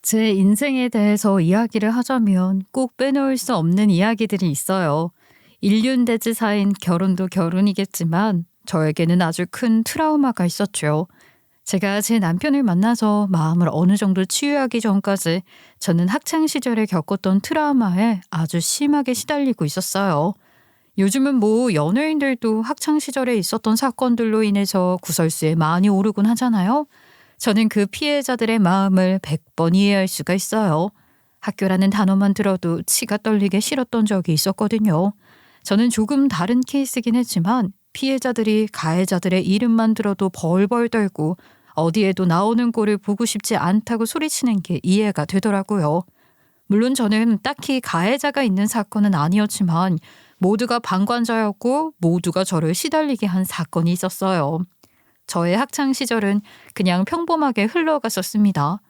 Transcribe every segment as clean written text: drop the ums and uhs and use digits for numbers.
제 인생에 대해서 이야기를 하자면 꼭 빼놓을 수 없는 이야기들이 있어요. 인륜대지사인 결혼도 결혼이겠지만 저에게는 아주 큰 트라우마가 있었죠. 제가 제 남편을 만나서 마음을 어느 정도 치유하기 전까지 저는 학창 시절에 겪었던 트라우마에 아주 심하게 시달리고 있었어요. 요즘은 뭐 연예인들도 학창 시절에 있었던 사건들로 인해서 구설수에 많이 오르곤 하잖아요. 저는 그 피해자들의 마음을 100번 이해할 수가 있어요. 학교라는 단어만 들어도 치가 떨리게 싫었던 적이 있었거든요. 저는 조금 다른 케이스긴 했지만 피해자들이 가해자들의 이름만 들어도 벌벌 떨고 어디에도 나오는 꼴을 보고 싶지 않다고 소리치는 게 이해가 되더라고요. 물론 저는 딱히 가해자가 있는 사건은 아니었지만 모두가 방관자였고 모두가 저를 시달리게 한 사건이 있었어요. 저의 학창 시절은 그냥 평범하게 흘러갔었습니다.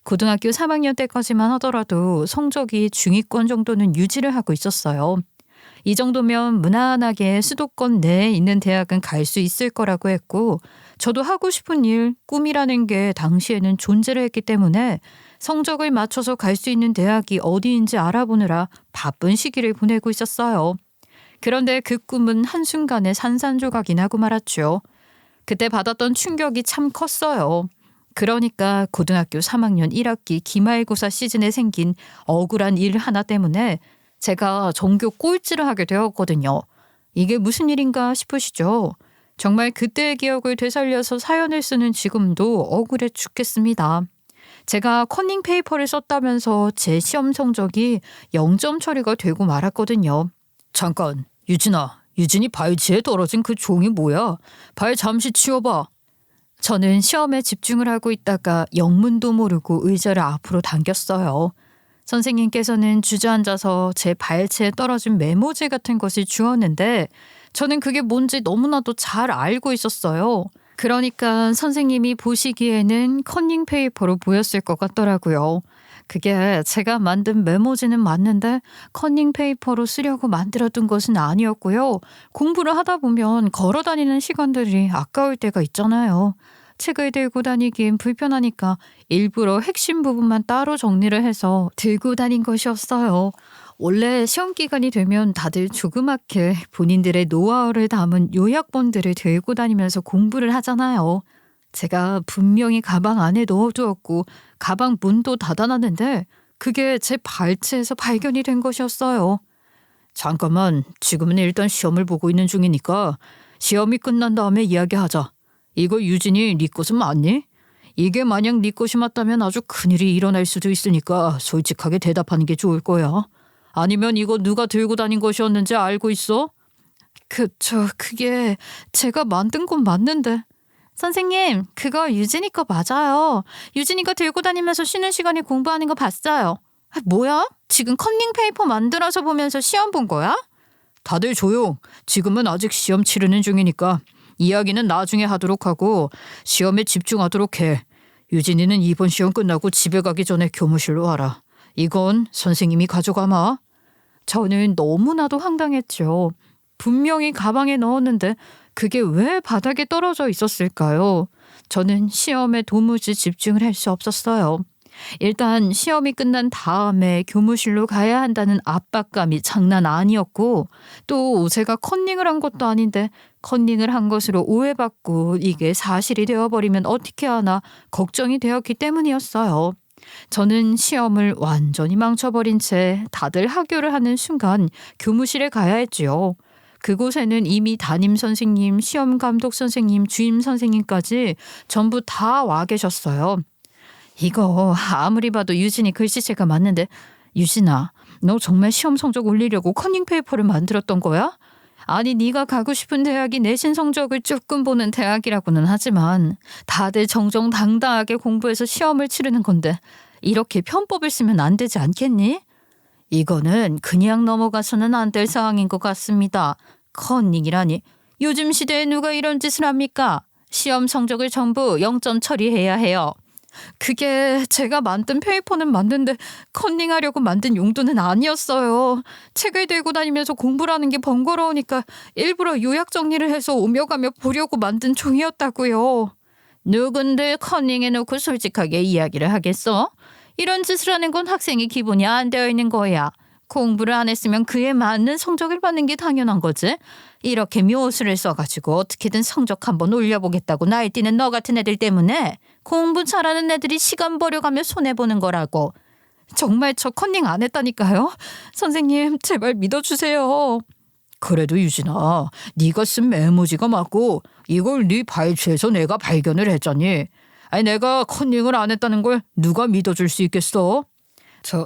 고등학교 3학년 때까지만 하더라도 성적이 중위권 정도는 유지를 하고 있었어요. 이 정도면 무난하게 수도권 내에 있는 대학은 갈 수 있을 거라고 했고 저도 하고 싶은 일, 꿈이라는 게 당시에는 존재를 했기 때문에 성적을 맞춰서 갈 수 있는 대학이 어디인지 알아보느라 바쁜 시기를 보내고 있었어요. 그런데 그 꿈은 한순간에 산산조각이 나고 말았죠. 그때 받았던 충격이 참 컸어요. 그러니까 고등학교 3학년 1학기 기말고사 시즌에 생긴 억울한 일 하나 때문에 제가 전교 꼴찌를 하게 되었거든요. 이게 무슨 일인가 싶으시죠? 정말 그때의 기억을 되살려서 사연을 쓰는 지금도 억울해 죽겠습니다. 제가 커닝 페이퍼를 썼다면서 제 시험 성적이 0점 처리가 되고 말았거든요. 잠깐, 유진이 발치에 떨어진 그 종이 뭐야? 발 잠시 치워봐. 저는 시험에 집중을 하고 있다가 영문도 모르고 의자를 앞으로 당겼어요. 선생님께서는 주저앉아서 제 발치에 떨어진 메모지 같은 것을 주었는데 저는 그게 뭔지 너무나도 잘 알고 있었어요. 그러니까 선생님이 보시기에는 커닝 페이퍼로 보였을 것 같더라고요. 그게 제가 만든 메모지는 맞는데 커닝 페이퍼로 쓰려고 만들었던 것은 아니었고요. 공부를 하다 보면 걸어 다니는 시간들이 아까울 때가 있잖아요. 책을 들고 다니긴 불편하니까 일부러 핵심 부분만 따로 정리를 해서 들고 다닌 것이었어요. 원래 시험 기간이 되면 다들 조그맣게 본인들의 노하우를 담은 요약본들을 들고 다니면서 공부를 하잖아요. 제가 분명히 가방 안에 넣어두었고 가방 문도 닫아놨는데 그게 제 발치에서 발견이 된 것이었어요. 잠깐만, 지금은 일단 시험을 보고 있는 중이니까 시험이 끝난 다음에 이야기하자. 이거 유진이 네 것은 맞니? 이게 만약 네 것이 맞다면 아주 큰일이 일어날 수도 있으니까 솔직하게 대답하는 게 좋을 거야. 아니면 이거 누가 들고 다닌 것이었는지 알고 있어? 그게 제가 만든 건 맞는데. 선생님, 그거 유진이 거 맞아요. 유진이가 들고 다니면서 쉬는 시간에 공부하는 거 봤어요. 뭐야? 지금 커닝 페이퍼 만들어서 보면서 시험 본 거야? 다들 조용. 지금은 아직 시험 치르는 중이니까 이야기는 나중에 하도록 하고 시험에 집중하도록 해. 유진이는 이번 시험 끝나고 집에 가기 전에 교무실로 와라. 이건 선생님이 가져가마. 저는 너무나도 황당했죠. 분명히 가방에 넣었는데 그게 왜 바닥에 떨어져 있었을까요? 저는 시험에 도무지 집중을 할 수 없었어요. 일단 시험이 끝난 다음에 교무실로 가야 한다는 압박감이 장난 아니었고 또 제가 컨닝을 한 것도 아닌데 컨닝을 한 것으로 오해받고 이게 사실이 되어버리면 어떻게 하나 걱정이 되었기 때문이었어요. 저는 시험을 완전히 망쳐버린 채 다들 하교를 하는 순간 교무실에 가야 했지요. 그곳에는 이미 담임 선생님, 시험 감독 선생님, 주임 선생님까지 전부 다 와 계셨어요. 이거 아무리 봐도 유진이 글씨체가 맞는데 유진아, 너 정말 시험 성적 올리려고 커닝 페이퍼를 만들었던 거야? 아니 네가 가고 싶은 대학이 내신 성적을 조금 보는 대학이라고는 하지만 다들 정정당당하게 공부해서 시험을 치르는 건데 이렇게 편법을 쓰면 안 되지 않겠니? 이거는 그냥 넘어가서는 안 될 상황인 것 같습니다. 커닝이라니. 요즘 시대에 누가 이런 짓을 합니까? 시험 성적을 전부 0점 처리해야 해요. 그게 제가 만든 페이퍼는 맞는데 컨닝하려고 만든 용도는 아니었어요. 책을 들고 다니면서 공부를 하는 게 번거로우니까 일부러 요약 정리를 해서 오며 가며 보려고 만든 종이었다고요. 누군들 컨닝해놓고 솔직하게 이야기를 하겠어? 이런 짓을 하는 건 학생이 기본이 안 되어 있는 거야. 공부를 안 했으면 그에 맞는 성적을 받는 게 당연한 거지. 이렇게 묘수를 써가지고 어떻게든 성적 한번 올려보겠다고 날뛰는 너 같은 애들 때문에 공부 잘하는 애들이 시간 버려가며 손해보는 거라고. 정말 저 컨닝 안 했다니까요. 선생님 제발 믿어주세요. 그래도 유진아, 네가 쓴 메모지가 맞고 이걸 네 발췌해서 내가 발견을 했잖니. 아니 내가 컨닝을 안 했다는 걸 누가 믿어줄 수 있겠어?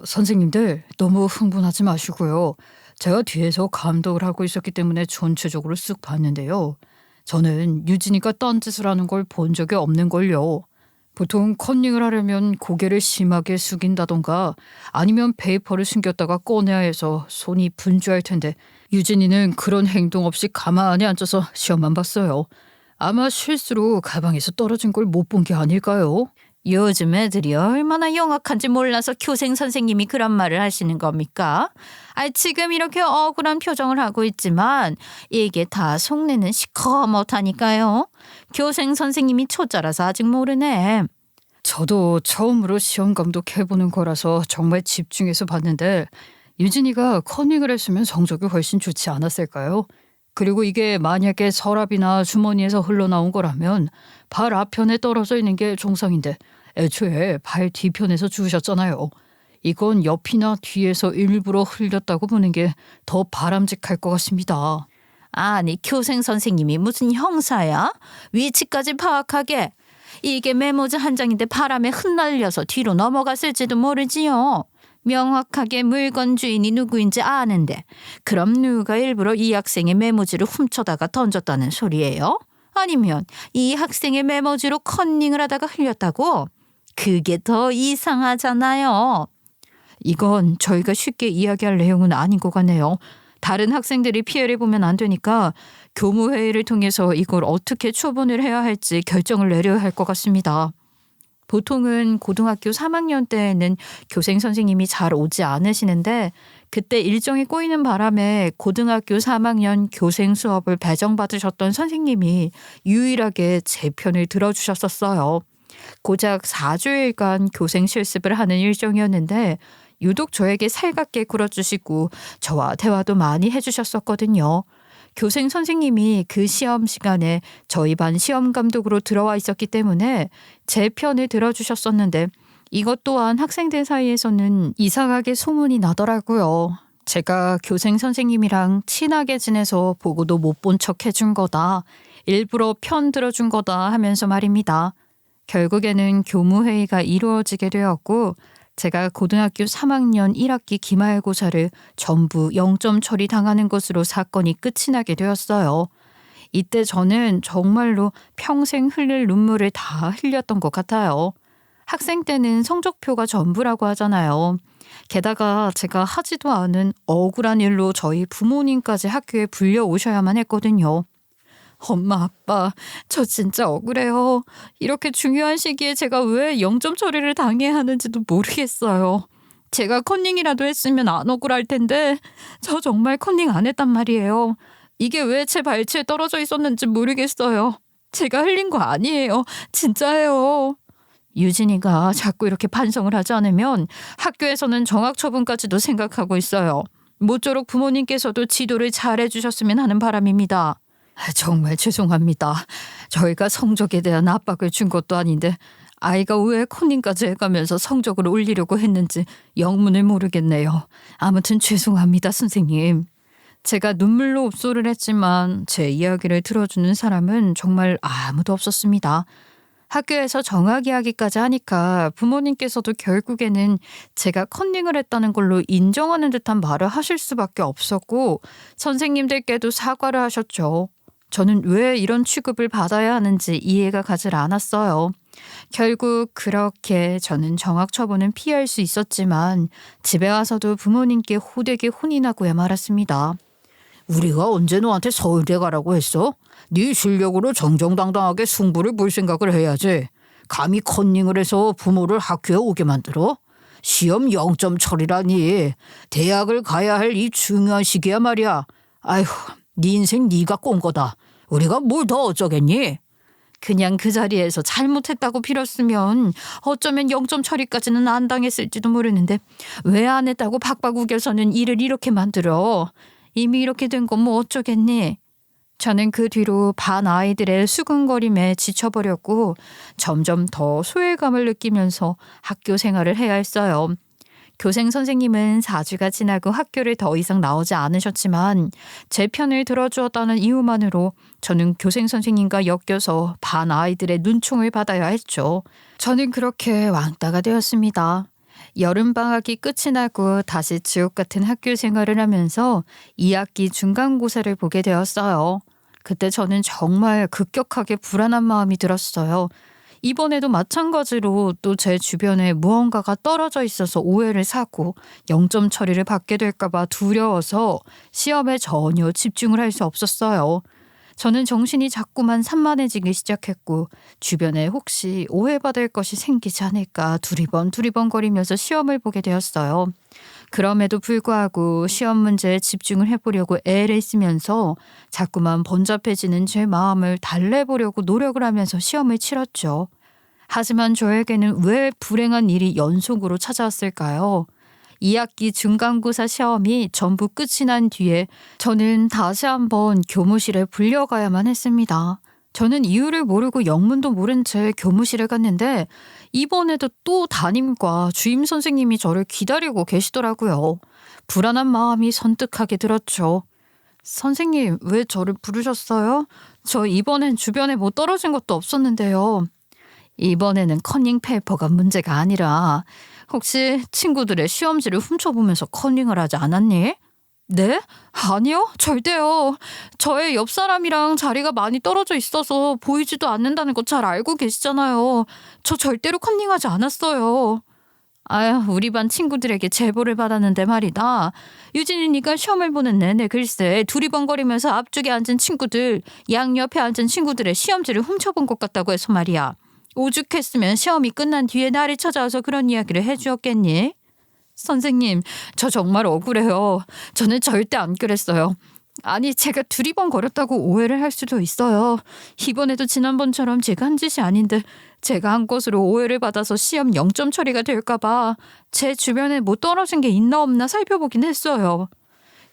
선생님들 너무 흥분하지 마시고요. 제가 뒤에서 감독을 하고 있었기 때문에 전체적으로 쓱 봤는데요. 저는 유진이가 딴짓을 하는 걸 본 적이 없는걸요. 보통 컨닝을 하려면 고개를 심하게 숙인다던가 아니면 페이퍼를 숨겼다가 꺼내야 해서 손이 분주할 텐데 유진이는 그런 행동 없이 가만히 앉아서 시험만 봤어요. 아마 실수로 가방에서 떨어진 걸 못 본 게 아닐까요? 요즘 애들이 얼마나 영악한지 몰라서 교생 선생님이 그런 말을 하시는 겁니까? 지금 이렇게 억울한 표정을 하고 있지만 이게 다 속내는 시커멓다니까요. 교생 선생님이 초짜라서 아직 모르네. 저도 처음으로 시험 감독해보는 거라서 정말 집중해서 봤는데 유진이가 커닝을 했으면 성적이 훨씬 좋지 않았을까요? 그리고 이게 만약에 서랍이나 주머니에서 흘러나온 거라면 발 앞편에 떨어져 있는 게 정상인데 애초에 발 뒤편에서 주우셨잖아요. 이건 옆이나 뒤에서 일부러 흘렸다고 보는 게 더 바람직할 것 같습니다. 아니 교생 선생님이 무슨 형사야? 위치까지 파악하게. 이게 메모지 한 장인데 바람에 흩날려서 뒤로 넘어갔을지도 모르지요. 명확하게 물건 주인이 누구인지 아는데 그럼 누가 일부러 이 학생의 메모지를 훔쳐다가 던졌다는 소리예요? 아니면 이 학생의 메모지로 컨닝을 하다가 흘렸다고? 그게 더 이상하잖아요. 이건 저희가 쉽게 이야기할 내용은 아닌 것 같네요. 다른 학생들이 피해를 보면 안 되니까 교무회의를 통해서 이걸 어떻게 처분을 해야 할지 결정을 내려야 할 것 같습니다. 보통은 고등학교 3학년 때에는 교생 선생님이 잘 오지 않으시는데 그때 일정이 꼬이는 바람에 고등학교 3학년 교생 수업을 배정받으셨던 선생님이 유일하게 제 편을 들어주셨었어요. 고작 4주일간 교생 실습을 하는 일정이었는데 유독 저에게 살갑게 굴어주시고 저와 대화도 많이 해주셨었거든요. 교생 선생님이 그 시험 시간에 저희 반 시험 감독으로 들어와 있었기 때문에 제 편을 들어주셨었는데 이것 또한 학생들 사이에서는 이상하게 소문이 나더라고요. 제가 교생 선생님이랑 친하게 지내서 보고도 못 본 척 해준 거다. 일부러 편 들어준 거다 하면서 말입니다. 결국에는 교무회의가 이루어지게 되었고 제가 고등학교 3학년 1학기 기말고사를 전부 0점 처리당하는 것으로 사건이 끝이 나게 되었어요. 이때 저는 정말로 평생 흘릴 눈물을 다 흘렸던 것 같아요. 학생 때는 성적표가 전부라고 하잖아요. 게다가 제가 하지도 않은 억울한 일로 저희 부모님까지 학교에 불려오셔야만 했거든요. 엄마, 아빠, 저 진짜 억울해요. 이렇게 중요한 시기에 제가 왜 0점 처리를 당해야 하는지도 모르겠어요. 제가 컨닝이라도 했으면 안 억울할 텐데 저 정말 컨닝 안 했단 말이에요. 이게 왜 제 발치에 떨어져 있었는지 모르겠어요. 제가 흘린 거 아니에요. 진짜예요. 유진이가 자꾸 이렇게 반성을 하지 않으면 학교에서는 정학 처분까지도 생각하고 있어요. 모쪼록 부모님께서도 지도를 잘 해주셨으면 하는 바람입니다. 정말 죄송합니다. 저희가 성적에 대한 압박을 준 것도 아닌데 아이가 왜 컨닝까지 해가면서 성적을 올리려고 했는지 영문을 모르겠네요. 아무튼 죄송합니다, 선생님. 제가 눈물로 옵소를 했지만 제 이야기를 들어주는 사람은 정말 아무도 없었습니다. 학교에서 정학 이야기까지 하니까 부모님께서도 결국에는 제가 컨닝을 했다는 걸로 인정하는 듯한 말을 하실 수밖에 없었고 선생님들께도 사과를 하셨죠. 저는 왜 이런 취급을 받아야 하는지 이해가 가질 않았어요. 결국 그렇게 저는 정학 처분은 피할 수 있었지만 집에 와서도 부모님께 호되게 혼이 나고야 말았습니다. 우리가 언제 너한테 서울대 가라고 했어? 네 실력으로 정정당당하게 승부를 볼 생각을 해야지. 감히 컨닝을 해서 부모를 학교에 오게 만들어? 시험 0점 처리라니. 대학을 가야 할 이 중요한 시기야 말이야. 아휴, 네 인생 네가 꼰 거다. 우리가 뭘 더 어쩌겠니? 그냥 그 자리에서 잘못했다고 빌었으면 어쩌면 0점 처리까지는 안 당했을지도 모르는데 왜 안 했다고 박박 우겨서는 일을 이렇게 만들어. 이미 이렇게 된 건 뭐 어쩌겠니. 저는 그 뒤로 반 아이들의 수근거림에 지쳐버렸고 점점 더 소외감을 느끼면서 학교 생활을 해야 했어요. 교생 선생님은 4주가 지나고 학교를 더 이상 나오지 않으셨지만 제 편을 들어주었다는 이유만으로 저는 교생 선생님과 엮여서 반 아이들의 눈총을 받아야 했죠. 저는 그렇게 왕따가 되었습니다. 여름방학이 끝이 나고 다시 지옥 같은 학교 생활을 하면서 2학기 중간고사를 보게 되었어요. 그때 저는 정말 급격하게 불안한 마음이 들었어요. 이번에도 마찬가지로 또 제 주변에 무언가가 떨어져 있어서 오해를 사고 0점 처리를 받게 될까 봐 두려워서 시험에 전혀 집중을 할 수 없었어요. 저는 정신이 자꾸만 산만해지기 시작했고 주변에 혹시 오해받을 것이 생기지 않을까 두리번거리면서 시험을 보게 되었어요. 그럼에도 불구하고 시험 문제에 집중을 해보려고 애를 쓰면서 자꾸만 번잡해지는 제 마음을 달래보려고 노력을 하면서 시험을 치렀죠. 하지만 저에게는 왜 불행한 일이 연속으로 찾아왔을까요? 2학기 중간고사 시험이 전부 끝이 난 뒤에 저는 다시 한번 교무실에 불려가야만 했습니다. 저는 이유를 모르고 영문도 모른 채 교무실에 갔는데 이번에도 또 담임과 주임 선생님이 저를 기다리고 계시더라고요. 불안한 마음이 선뜩하게 들었죠. 선생님, 왜 저를 부르셨어요? 저 이번엔 주변에 뭐 떨어진 것도 없었는데요. 이번에는 커닝 페이퍼가 문제가 아니라 혹시 친구들의 시험지를 훔쳐보면서 커닝을 하지 않았니? 네? 아니요, 절대요. 저의 옆 사람이랑 자리가 많이 떨어져 있어서 보이지도 않는다는 거 잘 알고 계시잖아요. 저 절대로 컨닝하지 않았어요. 아유, 우리 반 친구들에게 제보를 받았는데 말이다. 유진이 네가 시험을 보는 내내 글쎄 두리번거리면서 앞쪽에 앉은 친구들, 양옆에 앉은 친구들의 시험지를 훔쳐본 것 같다고 해서 말이야. 오죽했으면 시험이 끝난 뒤에 나를 찾아와서 그런 이야기를 해주었겠니? 선생님, 저 정말 억울해요. 저는 절대 안 그랬어요. 아니, 제가 두리번거렸다고 오해를 할 수도 있어요. 이번에도 지난번처럼 제가 한 짓이 아닌데 제가 한 것으로 오해를 받아서 시험 0점 처리가 될까 봐 제 주변에 뭐 떨어진 게 있나 없나 살펴보긴 했어요.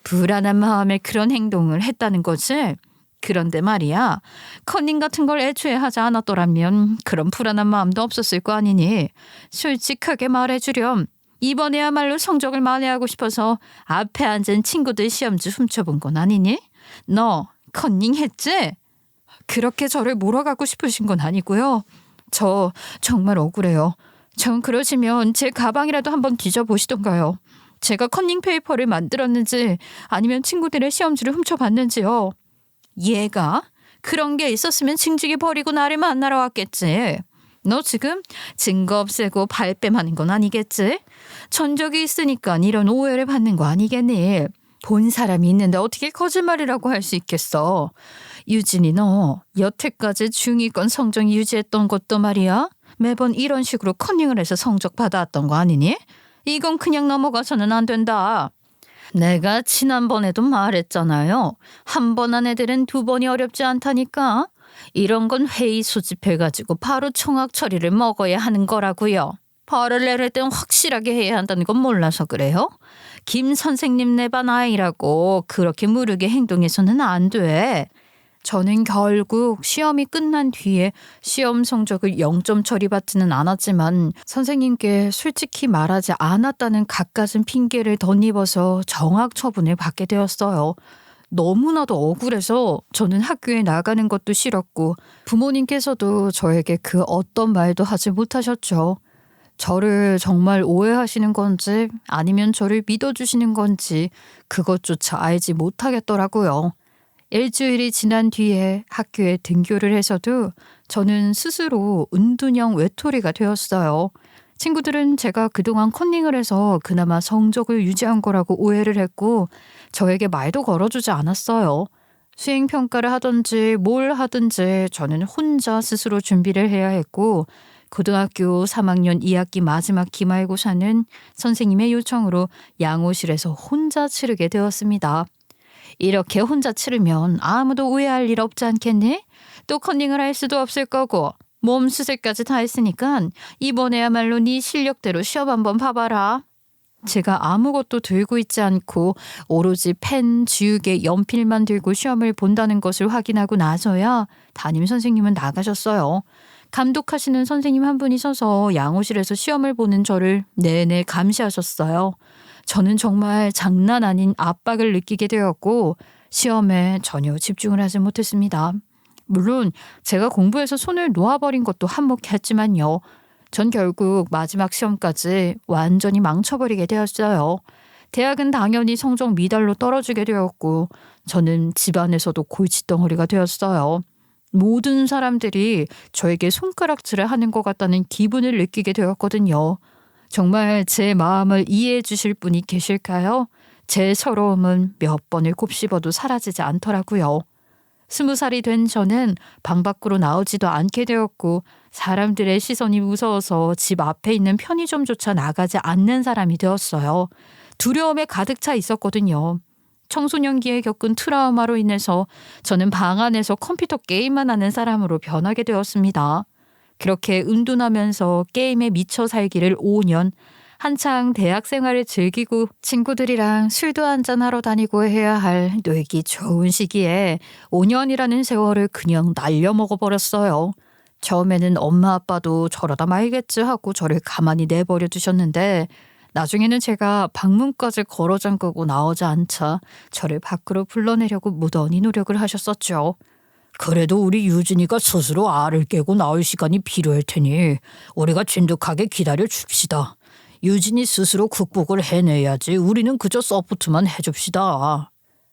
불안한 마음에 그런 행동을 했다는 거지? 그런데 말이야, 커닝 같은 걸 애초에 하지 않았더라면 그런 불안한 마음도 없었을 거 아니니. 솔직하게 말해주렴. 이번에야말로 성적을 만회하고 싶어서 앞에 앉은 친구들 시험지 훔쳐본 건 아니니? 너 컨닝 했지? 그렇게 저를 몰아가고 싶으신 건 아니고요. 저 정말 억울해요. 전 그러시면 제 가방이라도 한번 뒤져보시던가요. 제가 컨닝 페이퍼를 만들었는지 아니면 친구들의 시험지를 훔쳐봤는지요. 얘가? 그런 게 있었으면 징징이 버리고 나를 만나러 왔겠지. 너 지금 증거 없애고 발뺌하는 건 아니겠지? 전적이 있으니까 이런 오해를 받는 거 아니겠니? 본 사람이 있는데 어떻게 거짓말이라고 할 수 있겠어? 유진이, 너 여태까지 중2권 성적 유지했던 것도 말이야? 매번 이런 식으로 커닝을 해서 성적 받아왔던 거 아니니? 이건 그냥 넘어가서는 안 된다. 내가 지난번에도 말했잖아요. 한 번 한 애들은 두 번이 어렵지 않다니까. 이런 건 회의 소집해가지고 바로 총학 처리를 먹어야 하는 거라고요. 벌을 내릴 땐 확실하게 해야 한다는 건 몰라서 그래요? 김 선생님 네 반 아이라고 그렇게 무르게 행동해서는 안 돼. 저는 결국 시험이 끝난 뒤에 시험 성적을 0점 처리받지는 않았지만 선생님께 솔직히 말하지 않았다는 갖가진 핑계를 덧입어서 정학 처분을 받게 되었어요. 너무나도 억울해서 저는 학교에 나가는 것도 싫었고 부모님께서도 저에게 그 어떤 말도 하지 못하셨죠. 저를 정말 오해하시는 건지 아니면 저를 믿어주시는 건지 그것조차 알지 못하겠더라고요. 일주일이 지난 뒤에 학교에 등교를 해서도 저는 스스로 은둔형 외톨이가 되었어요. 친구들은 제가 그동안 컨닝을 해서 그나마 성적을 유지한 거라고 오해를 했고 저에게 말도 걸어주지 않았어요. 수행평가를 하든지 뭘 하든지 저는 혼자 스스로 준비를 해야 했고 고등학교 3학년 2학기 마지막 기말고사는 선생님의 요청으로 양호실에서 혼자 치르게 되었습니다. 이렇게 혼자 치르면 아무도 오해할 일 없지 않겠니? 또 컨닝을 할 수도 없을 거고 몸 수술까지 다 했으니까 이번에야말로 네 실력대로 시험 한번 봐봐라. 제가 아무것도 들고 있지 않고 오로지 펜, 지우개, 연필만 들고 시험을 본다는 것을 확인하고 나서야 담임 선생님은 나가셨어요. 감독하시는 선생님 한 분이 서서 양호실에서 시험을 보는 저를 내내 감시하셨어요. 저는 정말 장난 아닌 압박을 느끼게 되었고 시험에 전혀 집중을 하지 못했습니다. 물론 제가 공부에서 손을 놓아버린 것도 한몫했지만요. 전 결국 마지막 시험까지 완전히 망쳐버리게 되었어요. 대학은 당연히 성적 미달로 떨어지게 되었고 저는 집안에서도 골칫덩어리가 되었어요. 모든 사람들이 저에게 손가락질을 하는 것 같다는 기분을 느끼게 되었거든요. 정말 제 마음을 이해해 주실 분이 계실까요? 제 서러움은 몇 번을 곱씹어도 사라지지 않더라고요. 20살이 된 저는 방 밖으로 나오지도 않게 되었고 사람들의 시선이 무서워서 집 앞에 있는 편의점조차 나가지 않는 사람이 되었어요. 두려움에 가득 차 있었거든요. 청소년기에 겪은 트라우마로 인해서 저는 방 안에서 컴퓨터 게임만 하는 사람으로 변하게 되었습니다. 그렇게 은둔하면서 게임에 미쳐 살기를 5년, 한창 대학 생활을 즐기고 친구들이랑 술도 한잔하러 다니고 해야 할 놀기 좋은 시기에 5년이라는 세월을 그냥 날려먹어버렸어요. 처음에는 엄마 아빠도 저러다 말겠지 하고 저를 가만히 내버려 두셨는데 나중에는 제가 방문까지 걸어 잠그고 나오지 않자 저를 밖으로 불러내려고 무던히 노력을 하셨었죠. 그래도 우리 유진이가 스스로 알을 깨고 나올 시간이 필요할 테니 우리가 진득하게 기다려 줍시다. 유진이 스스로 극복을 해내야지 우리는 그저 서포트만 해줍시다.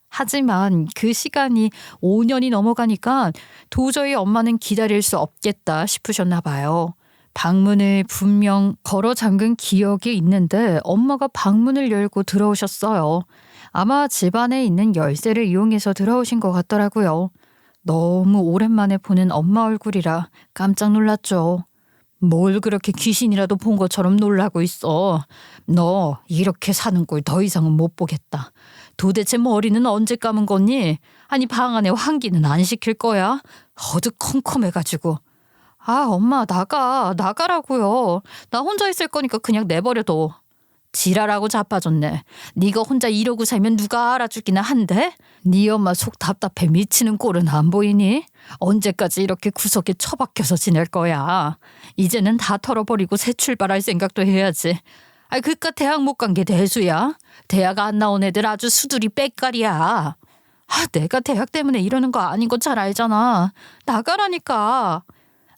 하지만 그 시간이 5년이 넘어가니까 도저히 엄마는 기다릴 수 없겠다 싶으셨나 봐요. 방문을 분명 걸어 잠근 기억이 있는데 엄마가 방문을 열고 들어오셨어요. 아마 집안에 있는 열쇠를 이용해서 들어오신 것 같더라고요. 너무 오랜만에 보는 엄마 얼굴이라 깜짝 놀랐죠. 뭘 그렇게 귀신이라도 본 것처럼 놀라고 있어. 너 이렇게 사는 꼴 더 이상은 못 보겠다. 도대체 머리는 언제 감은 거니? 아니 방 안에 환기는 안 시킬 거야? 어두컴컴해가지고. 아 엄마 나가라고요. 나 혼자 있을 거니까 그냥 내버려둬. 지랄하고 자빠졌네. 네가 혼자 이러고 살면 누가 알아주기나 한데? 네 엄마 속 답답해 미치는 꼴은 안 보이니? 언제까지 이렇게 구석에 처박혀서 지낼 거야? 이제는 다 털어버리고 새 출발할 생각도 해야지. 아 그깟 대학 못 간 게 대수야? 대학 안 나온 애들 아주 수두리 빽깔이야. 아 내가 대학 때문에 이러는 거 아닌 거 잘 알잖아. 나가라니까.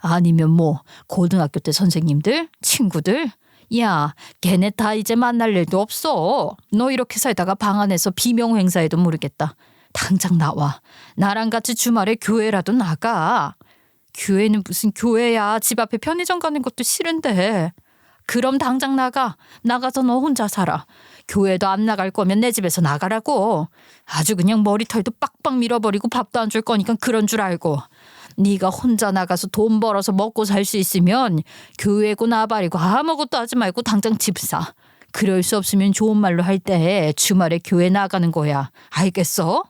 아니면 뭐 고등학교 때 선생님들? 친구들? 야 걔네 다 이제 만날 일도 없어. 너 이렇게 살다가 방 안에서 비명 행사해도 모르겠다. 당장 나와. 나랑 같이 주말에 교회라도 나가. 교회는 무슨 교회야. 집 앞에 편의점 가는 것도 싫은데. 그럼 당장 나가. 나가서 너 혼자 살아. 교회도 안 나갈 거면 내 집에서 나가라고. 아주 그냥 머리털도 빡빡 밀어버리고 밥도 안 줄 거니까 그런 줄 알고. 네가 혼자 나가서 돈 벌어서 먹고 살 수 있으면 교회고 나발이고 아무것도 하지 말고 당장 집 사. 그럴 수 없으면 좋은 말로 할 때 주말에 교회 나가는 거야. 알겠어?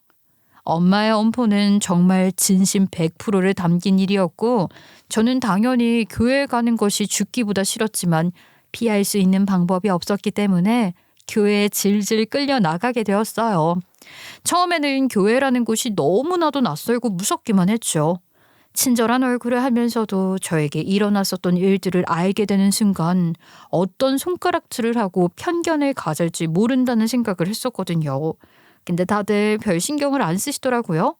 엄마의 엄포는 정말 진심 100%를 담긴 일이었고 저는 당연히 교회 가는 것이 죽기보다 싫었지만 피할 수 있는 방법이 없었기 때문에 교회에 질질 끌려 나가게 되었어요. 처음에는 교회라는 곳이 너무나도 낯설고 무섭기만 했죠. 친절한 얼굴을 하면서도 저에게 일어났었던 일들을 알게 되는 순간 어떤 손가락질을 하고 편견을 가질지 모른다는 생각을 했었거든요. 근데 다들 별 신경을 안 쓰시더라고요.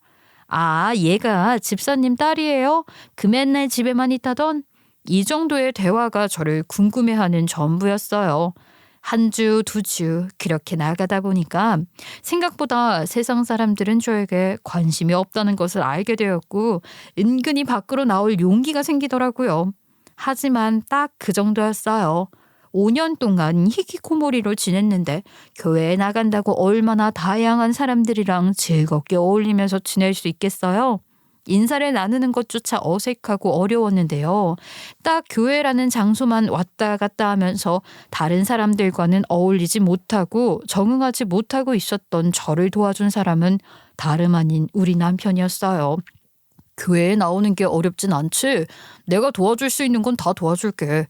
아, 얘가 집사님 딸이에요? 그 맨날 집에만 있다던? 이 정도의 대화가 저를 궁금해하는 전부였어요. 한 주, 두 주 그렇게 나가다 보니까 생각보다 세상 사람들은 저에게 관심이 없다는 것을 알게 되었고 은근히 밖으로 나올 용기가 생기더라고요. 하지만 딱 그 정도였어요. 5년 동안 희귀코모리로 지냈는데 교회에 나간다고 얼마나 다양한 사람들이랑 즐겁게 어울리면서 지낼 수 있겠어요? 인사를 나누는 것조차 어색하고 어려웠는데요. 딱 교회라는 장소만 왔다 갔다 하면서 다른 사람들과는 어울리지 못하고 적응하지 못하고 있었던 저를 도와준 사람은 다름 아닌 우리 남편이었어요. 교회에 나오는 게 어렵진 않지. 내가 도와줄 수 있는 건 다 도와줄게.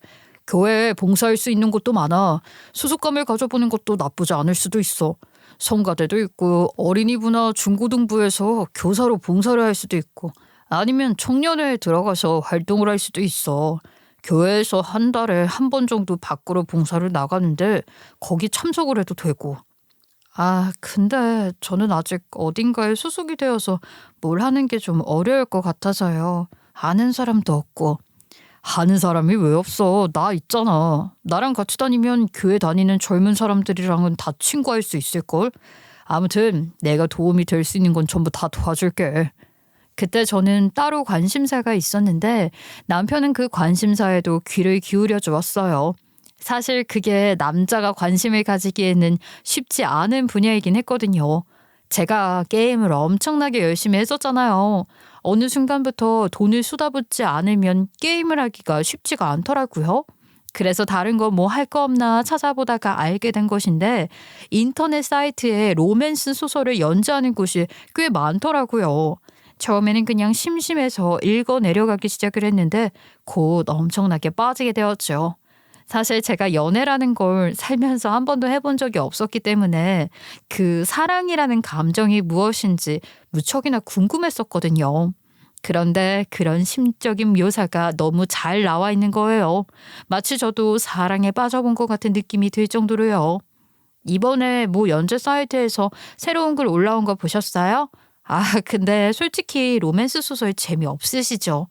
교회에 봉사할 수 있는 곳도 많아. 소속감을 가져보는 것도 나쁘지 않을 수도 있어. 성가대도 있고 어린이부나 중고등부에서 교사로 봉사를 할 수도 있고 아니면 청년회에 들어가서 활동을 할 수도 있어. 교회에서 한 달에 한 번 정도 밖으로 봉사를 나가는데 거기 참석을 해도 되고. 아, 근데 저는 아직 어딘가에 소속이 되어서 뭘 하는 게 좀 어려울 것 같아서요. 아는 사람도 없고. 아는 사람이 왜 없어? 나 있잖아. 나랑 같이 다니면 교회 다니는 젊은 사람들이랑은 다 친구할 수 있을걸? 아무튼 내가 도움이 될 수 있는 건 전부 다 도와줄게. 그때 저는 따로 관심사가 있었는데 남편은 그 관심사에도 귀를 기울여 주었어요. 사실 그게 남자가 관심을 가지기에는 쉽지 않은 분야이긴 했거든요. 제가 게임을 엄청나게 열심히 했었잖아요. 어느 순간부터 돈을 쏟아붓지 않으면 게임을 하기가 쉽지가 않더라고요. 그래서 다른 거 뭐 할 거 없나 찾아보다가 알게 된 것인데 인터넷 사이트에 로맨스 소설을 연재하는 곳이 꽤 많더라고요. 처음에는 그냥 심심해서 읽어 내려가기 시작을 했는데 곧 엄청나게 빠지게 되었죠. 사실 제가 연애라는 걸 살면서 한 번도 해본 적이 없었기 때문에 그 사랑이라는 감정이 무엇인지 무척이나 궁금했었거든요. 그런데 그런 심적인 묘사가 너무 잘 나와 있는 거예요. 마치 저도 사랑에 빠져본 것 같은 느낌이 들 정도로요. 이번에 뭐 연재 사이트에서 새로운 글 올라온 거 보셨어요? 아, 근데 솔직히 로맨스 소설 재미없으시죠?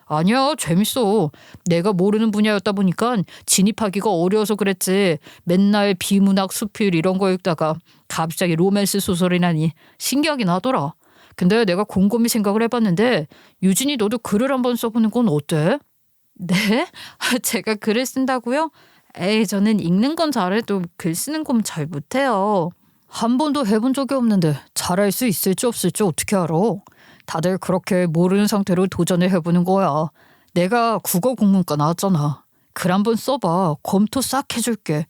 아니야, 재밌어. 내가 모르는 분야였다 보니까 진입하기가 어려워서 그랬지. 맨날 비문학 수필 이런 거 읽다가 갑자기 로맨스 소설이라니 신기하긴 하더라. 근데 내가 곰곰이 생각을 해봤는데 유진이 너도 글을 한번 써보는 건 어때? 네? 제가 글을 쓴다고요? 에이, 저는 읽는 건 잘해도 글 쓰는 건 잘 못해요. 한 번도 해본 적이 없는데 잘할 수 있을지 없을지 어떻게 알아? 다들 그렇게 모르는 상태로 도전을 해보는 거야. 내가 국어 국문과 나왔잖아. 글 한번 써봐. 검토 싹 해줄게.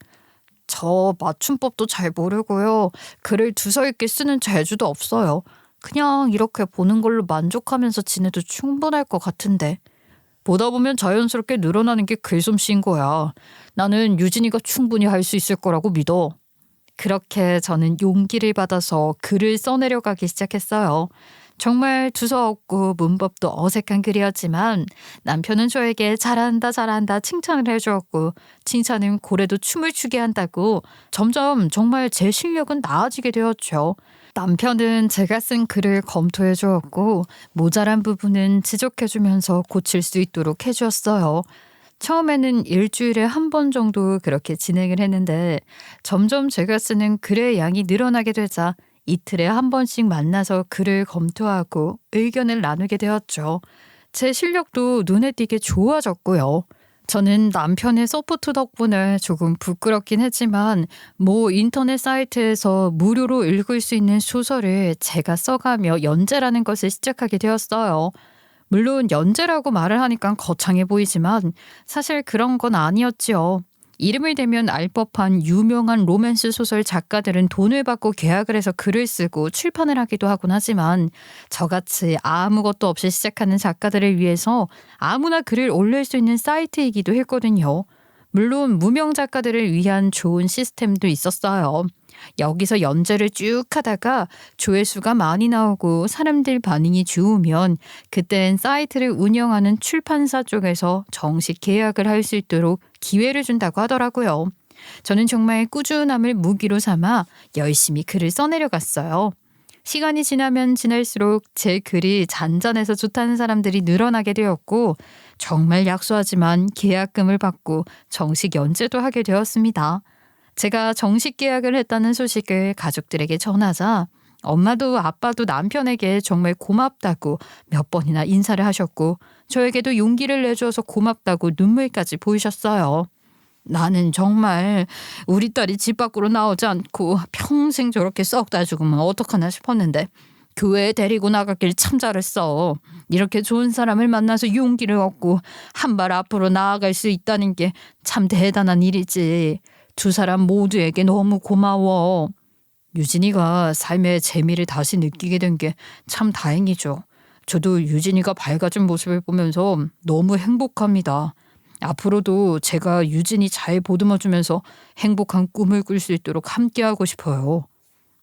저 맞춤법도 잘 모르고요. 글을 두서 읽게 쓰는 재주도 없어요. 그냥 이렇게 보는 걸로 만족하면서 지내도 충분할 것 같은데. 보다 보면 자연스럽게 늘어나는 게 글솜씨인 거야. 나는 유진이가 충분히 할 수 있을 거라고 믿어. 그렇게 저는 용기를 받아서 글을 써내려가기 시작했어요. 정말 두서 없고 문법도 어색한 글이었지만 남편은 저에게 잘한다 잘한다 칭찬을 해주었고 칭찬은 고래도 춤을 추게 한다고 점점 정말 제 실력은 나아지게 되었죠. 남편은 제가 쓴 글을 검토해 주었고 모자란 부분은 지적해 주면서 고칠 수 있도록 해주었어요. 처음에는 일주일에 한 번 정도 그렇게 진행을 했는데 점점 제가 쓰는 글의 양이 늘어나게 되자 이틀에 한 번씩 만나서 글을 검토하고 의견을 나누게 되었죠. 제 실력도 눈에 띄게 좋아졌고요. 저는 남편의 서포트 덕분에 조금 부끄럽긴 했지만 뭐 인터넷 사이트에서 무료로 읽을 수 있는 소설을 제가 써가며 연재라는 것을 시작하게 되었어요. 물론 연재라고 말을 하니까 거창해 보이지만 사실 그런 건 아니었지요. 이름을 대면 알 법한 유명한 로맨스 소설 작가들은 돈을 받고 계약을 해서 글을 쓰고 출판을 하기도 하곤 하지만 저같이 아무것도 없이 시작하는 작가들을 위해서 아무나 글을 올릴 수 있는 사이트이기도 했거든요. 물론 무명 작가들을 위한 좋은 시스템도 있었어요. 여기서 연재를 쭉 하다가 조회수가 많이 나오고 사람들 반응이 좋으면 그땐 사이트를 운영하는 출판사 쪽에서 정식 계약을 할 수 있도록 기회를 준다고 하더라고요. 저는 정말 꾸준함을 무기로 삼아 열심히 글을 써내려갔어요. 시간이 지나면 지날수록 제 글이 잔잔해서 좋다는 사람들이 늘어나게 되었고 정말 약소하지만 계약금을 받고 정식 연재도 하게 되었습니다. 제가 정식 계약을 했다는 소식을 가족들에게 전하자 엄마도 아빠도 남편에게 정말 고맙다고 몇 번이나 인사를 하셨고 저에게도 용기를 내주어서 고맙다고 눈물까지 보이셨어요. 나는 정말 우리 딸이 집 밖으로 나오지 않고 평생 저렇게 썩다 죽으면 어떡하나 싶었는데 교회에 데리고 나가길 참 잘했어. 이렇게 좋은 사람을 만나서 용기를 얻고 한 발 앞으로 나아갈 수 있다는 게 참 대단한 일이지. 두 사람 모두에게 너무 고마워. 유진이가 삶의 재미를 다시 느끼게 된 게 참 다행이죠. 저도 유진이가 밝아진 모습을 보면서 너무 행복합니다. 앞으로도 제가 유진이 잘 보듬어주면서 행복한 꿈을 꿀 수 있도록 함께하고 싶어요.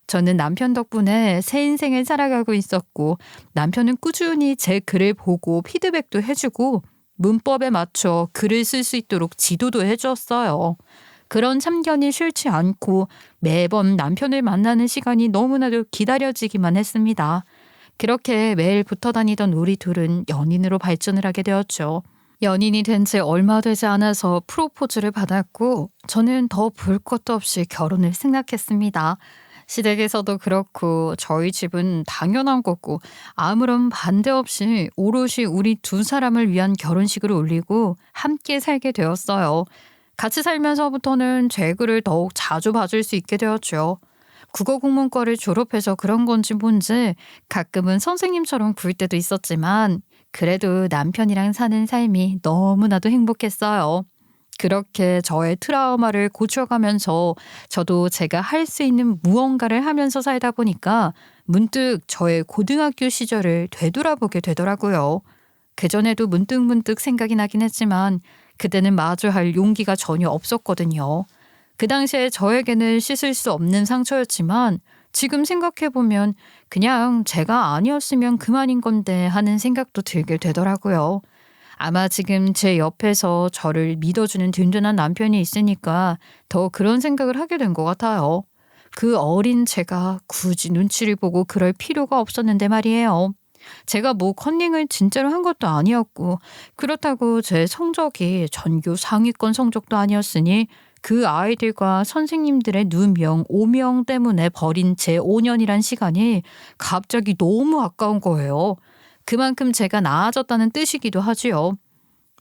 저는 남편 덕분에 새 인생을 살아가고 있었고 남편은 꾸준히 제 글을 보고 피드백도 해주고 문법에 맞춰 글을 쓸 수 있도록 지도도 해주었어요. 그런 참견이 싫지 않고 매번 남편을 만나는 시간이 너무나도 기다려지기만 했습니다. 그렇게 매일 붙어 다니던 우리 둘은 연인으로 발전을 하게 되었죠. 연인이 된 지 얼마 되지 않아서 프로포즈를 받았고 저는 더 볼 것도 없이 결혼을 승낙했습니다. 시댁에서도 그렇고 저희 집은 당연한 거고 아무런 반대 없이 오롯이 우리 두 사람을 위한 결혼식을 올리고 함께 살게 되었어요. 같이 살면서부터는 제 글을 더욱 자주 봐줄 수 있게 되었죠. 국어국문과를 졸업해서 그런 건지 뭔지 가끔은 선생님처럼 굴 때도 있었지만 그래도 남편이랑 사는 삶이 너무나도 행복했어요. 그렇게 저의 트라우마를 고쳐가면서 저도 제가 할 수 있는 무언가를 하면서 살다 보니까 문득 저의 고등학교 시절을 되돌아보게 되더라고요. 그전에도 문득문득 생각이 나긴 했지만 그때는 마주할 용기가 전혀 없었거든요. 그 당시에 저에게는 씻을 수 없는 상처였지만 지금 생각해보면 그냥 제가 아니었으면 그만인 건데 하는 생각도 들게 되더라고요. 아마 지금 제 옆에서 저를 믿어주는 든든한 남편이 있으니까 더 그런 생각을 하게 된 것 같아요. 그 어린 제가 굳이 눈치를 보고 그럴 필요가 없었는데 말이에요. 제가 뭐 컨닝을 진짜로 한 것도 아니었고 그렇다고 제 성적이 전교 상위권 성적도 아니었으니 그 아이들과 선생님들의 누명, 오명 때문에 버린 제 5년이란 시간이 갑자기 너무 아까운 거예요. 그만큼 제가 나아졌다는 뜻이기도 하지요.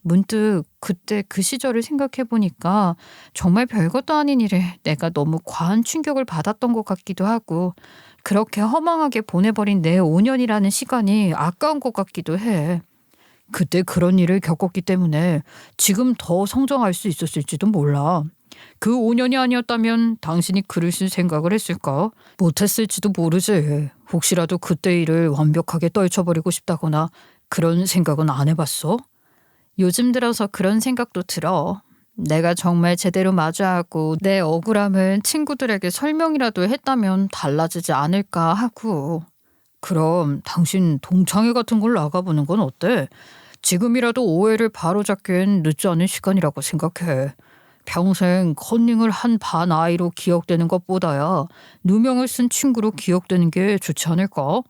문득 그때 그 시절을 생각해 보니까 정말 별것도 아닌 일에 내가 너무 과한 충격을 받았던 것 같기도 하고 그렇게 허망하게 보내버린 내 5년이라는 시간이 아까운 것 같기도 해. 그때 그런 일을 겪었기 때문에 지금 더 성장할 수 있었을지도 몰라. 그 5년이 아니었다면 당신이 글을 쓸 생각을 했을까? 못했을지도 모르지. 혹시라도 그때 일을 완벽하게 떨쳐버리고 싶다거나 그런 생각은 안 해봤어? 요즘 들어서 그런 생각도 들어. 내가 정말 제대로 마주하고 내 억울함을 친구들에게 설명이라도 했다면 달라지지 않을까 하고. 그럼 당신 동창회 같은 걸 나가보는 건 어때? 지금이라도 오해를 바로잡기엔 늦지 않은 시간이라고 생각해. 평생 컨닝을 한 반 아이로 기억되는 것보다야 누명을 쓴 친구로 기억되는 게 좋지 않을까?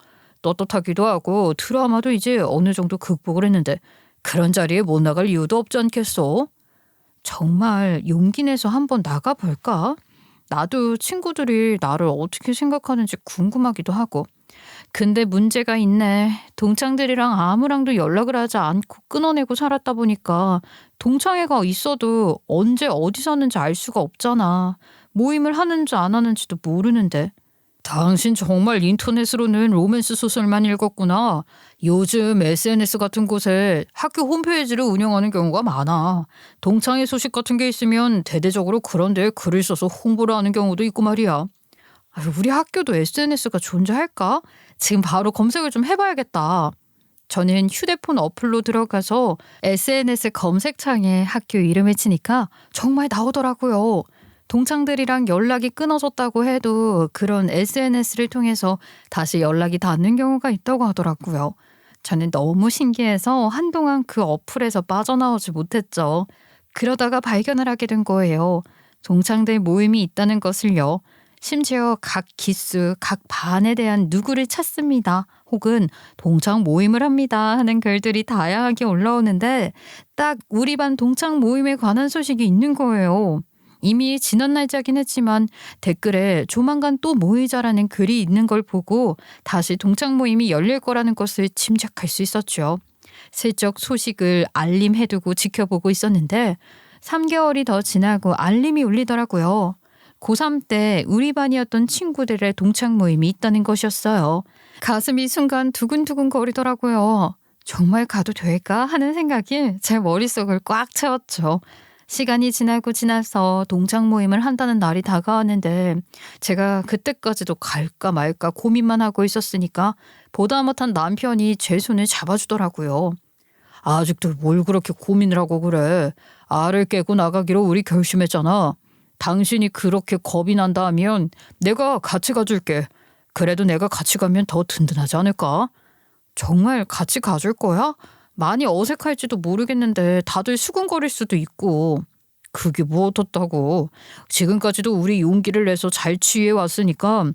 떳떳하기도 하고 트라우마도 이제 어느 정도 극복을 했는데 그런 자리에 못 나갈 이유도 없지 않겠어? 정말 용기 내서 한번 나가볼까? 나도 친구들이 나를 어떻게 생각하는지 궁금하기도 하고. 근데 문제가 있네. 동창들이랑 아무랑도 연락을 하지 않고 끊어내고 살았다 보니까 동창회가 있어도 언제 어디 사는지 알 수가 없잖아. 모임을 하는지 안 하는지도 모르는데. 당신 정말 인터넷으로는 로맨스 소설만 읽었구나. 요즘 SNS 같은 곳에 학교 홈페이지를 운영하는 경우가 많아. 동창회 소식 같은 게 있으면 대대적으로 그런 데에 글을 써서 홍보를 하는 경우도 있고 말이야. 우리 학교도 SNS가 존재할까? 지금 바로 검색을 좀 해봐야겠다. 저는 휴대폰 어플로 들어가서 SNS 검색창에 학교 이름을 치니까 정말 나오더라고요. 동창들이랑 연락이 끊어졌다고 해도 그런 SNS를 통해서 다시 연락이 닿는 경우가 있다고 하더라고요. 저는 너무 신기해서 한동안 그 어플에서 빠져나오지 못했죠. 그러다가 발견을 하게 된 거예요. 동창들 모임이 있다는 것을요. 심지어 각 기수, 각 반에 대한 누구를 찾습니다. 혹은 동창 모임을 합니다 하는 글들이 다양하게 올라오는데 딱 우리 반 동창 모임에 관한 소식이 있는 거예요. 이미 지난 날짜긴 했지만 댓글에 조만간 또 모이자라는 글이 있는 걸 보고 다시 동창 모임이 열릴 거라는 것을 짐작할 수 있었죠. 슬쩍 소식을 알림해두고 지켜보고 있었는데 3개월이 더 지나고 알림이 울리더라고요. 고3 때 우리 반이었던 친구들의 동창 모임이 있다는 것이었어요. 가슴이 순간 두근두근 거리더라고요. 정말 가도 될까 하는 생각이 제 머릿속을 꽉 채웠죠. 시간이 지나고 지나서 동창 모임을 한다는 날이 다가왔는데 제가 그때까지도 갈까 말까 고민만 하고 있었으니까 보다 못한 남편이 제 손을 잡아주더라고요. 아직도 뭘 그렇게 고민을 하고 그래. 알을 깨고 나가기로 우리 결심했잖아. 당신이 그렇게 겁이 난다 하면 내가 같이 가줄게. 그래도 내가 같이 가면 더 든든하지 않을까? 정말 같이 가줄 거야? 많이 어색할지도 모르겠는데 다들 수근거릴 수도 있고. 그게 뭐 어떻다고. 지금까지도 우리 용기를 내서 잘 취해 왔으니까